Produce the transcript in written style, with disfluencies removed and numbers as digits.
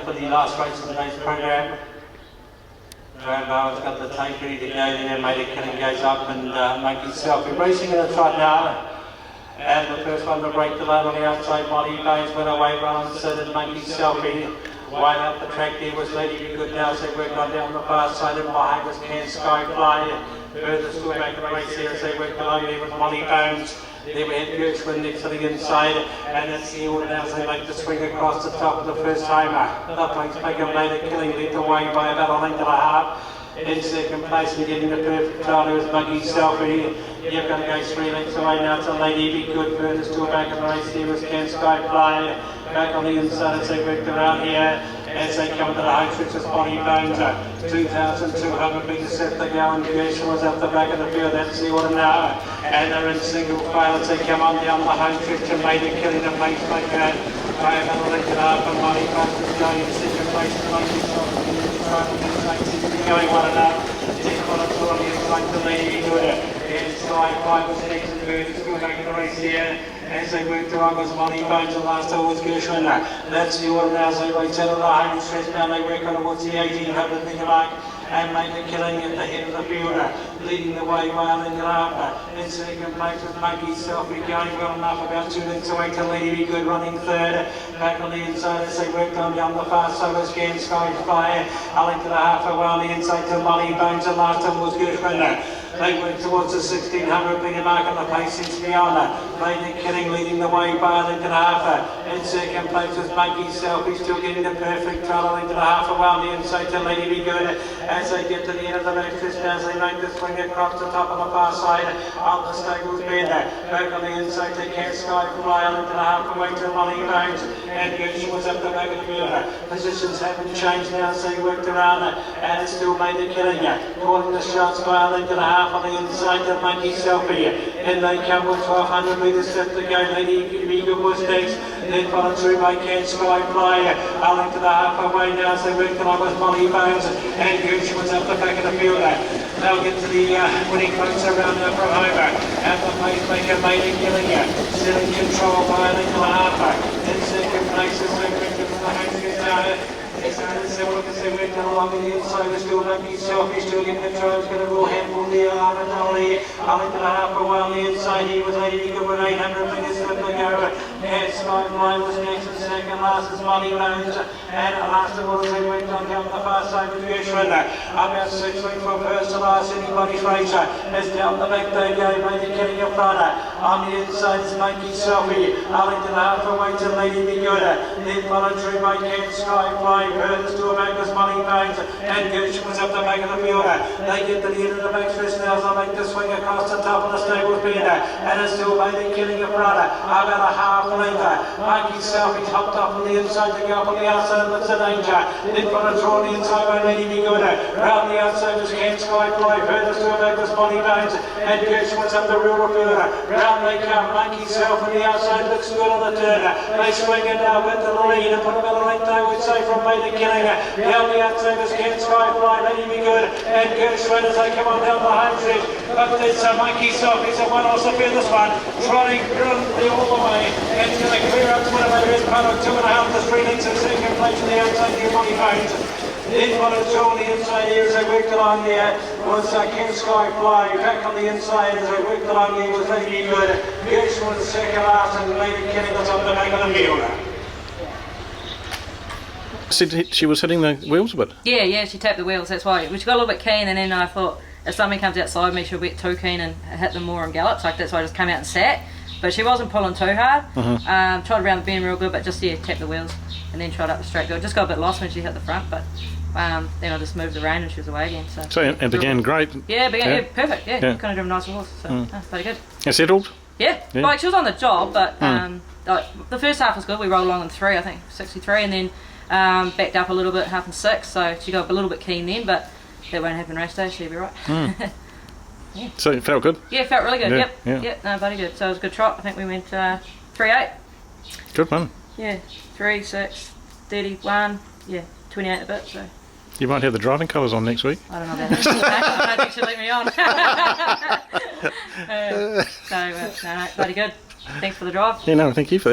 for the last race of today's program. Graham Bowen's got the tape ready to go, then Made a Killing goes up and Monkey Selfie. Racing in the trot now. And the first one to break the line on the outside, Molly Bones went away well and so did Monkey Selfie. Wide up the track there was Lady Be Good now as they worked on down the far side, and behind was Can Sky Fly. Furthest to back in the race here as they worked along there with Molly Bones. There we had Gershwin next to the inside, and that's the order now as they make the swing across the top of the first timer. The place making Made a Killing led the way by about a length and a half. In second place and getting the perfect trial was Monkey Selfie. You're going to go 3 lengths away now to Lady Be Good. Furthest to back in the race here was Can Sky Fly. Back on the inside as they worked around here. As they come to the home stretch, it's Molly Bones. 2,200 metres set to go, and Gershwin was up the back of the field. That's the order now. And they're in single file as they come on down the home stretch and Made a Killing the pacemaker. By about a length and a half, and Molly Bones is going in second place to Monkey Selfie. Going one enough. Second one is on the inside to Lady Be Good. And Sky Fly was next and third, still making the race here. As they worked around was Molly Bones, and last over was Gershwin. That's the order now as they race out of the home stretch. Now they work on towards the 1,800 metre mark. And Made a Killing at the head of the field, leading the way by a length and a half. In second place with Monkey Selfie going well enough, about 2 lengths away to Lady Be Good running third. Back on the inside as they worked on down the far side was Can Sky Fly. A length and a half away on the inside to Molly Bones, and last one was Gershwin. They went towards the 1,600 metre mark and the pace is beyond. Made a Killing leading the way by a length and a half. In second place was Monkey Selfie, still getting the perfect trial, a length and a half away on the inside to Lady Be Good. As they get to the end of the mattress, as they make the swing across the top of the far side on the stables bend. Back on the inside to Can Sky Fly, a length and a half away to Molly Bones. And Gershwin was up the back of the field. Positions haven't changed now as they worked around, and it's still Made a Killing. Calling the shots by a length and a half on the inside to Monkey Selfie. And they come with 1,200 metres set to go. Lady Be Good was next. Then followed through by Can Sky Fly. A length and a half away now as they worked along with Molly Bones. And Gershwin was up the back of the field. They'll get to the winning points around now from home. And the pacemaker Made a Killing. Still in control by a length and a half. In second place as they went to the home stretch now. As they went along the inside, was still Monkey Selfie, still getting the throws, got a real handful there. A length and a half away on the inside. He was Lady Be Good with 800 metres left to go. And Sky Fly was next and second last is Molly Bones. And last of all as they went on down the far side with Gershwin. About 6 lengths from first to last, anybody's racer. As down the back they go, Made a Killing in front. On the inside is Monkey Selfie, a length and a half away to Lady Be Good. Then followed through by Can Sky Fly. Furthest to a back was Molly Bones, and Gershwin was up the back of the field. They get to the end of the back stretch now as they make the swing across the top of the stables bend, and it's still Made a Killing in front, about a half length. Monkey Selfie hopped up on the inside to go up on the outside, and it's a danger. Then followed through on the inside by Lady Be Good. Round the outside was Can Sky Fly. Furthest to a back was Molly Bones, and Gershwin was up the real field. Round they come. Monkey Selfie on the outside looks good on the turn. They swing it now with the lead and put about a length, I would say, from Made a Killing. Down the outside was Can Sky Fly, Lady Be Good, and Gershwin as they come on down the home stretch. But it's Monkey Selfie, so one also feel this one, trotting brilliantly all the way, and he's going to clear up to one of the best part of 2.5 to 3 lengths in second place on the outside to Molly Bones. Then followed through on the inside here as they worked along there was Can Sky Fly. Back on the inside as they worked along here was Lady Be Good. Gershwin was second last, and Made a Killing was on the back of the field. She was hitting the wheels a bit. Yeah, she tapped the wheels, that's why. She got a little bit keen, and then I thought if something comes outside me she'll get too keen and hit them more in gallops, like that's why I just came out and sat. But she wasn't pulling too hard. Tried around the bend real good, but just tapped the wheels and then tried up the straight. Just got a bit lost when she hit the front, but then I just moved the rein and she was away again. So it began great. Yeah, perfect. Yeah. Couldn't have driven a nicer horse, so pretty good. And settled? Yeah, like she was on the job, but the first half was good. We rolled along in 3, I think, 63, and then backed up a little bit, half and 6, so she got a little bit keen then, but that won't happen race day, she'll be right. Yeah. So it felt good? Yeah, it felt really good, yep, no, bloody good. So it was a good trot. I think we went 3.8. Good one. Yeah, 3, 6, 31, 28 a bit, so. You might have the driving colours on next week. I don't know about that. I don't think she'll let me on. No, bloody good. Thanks for the drive. Yeah, no, thank you for that.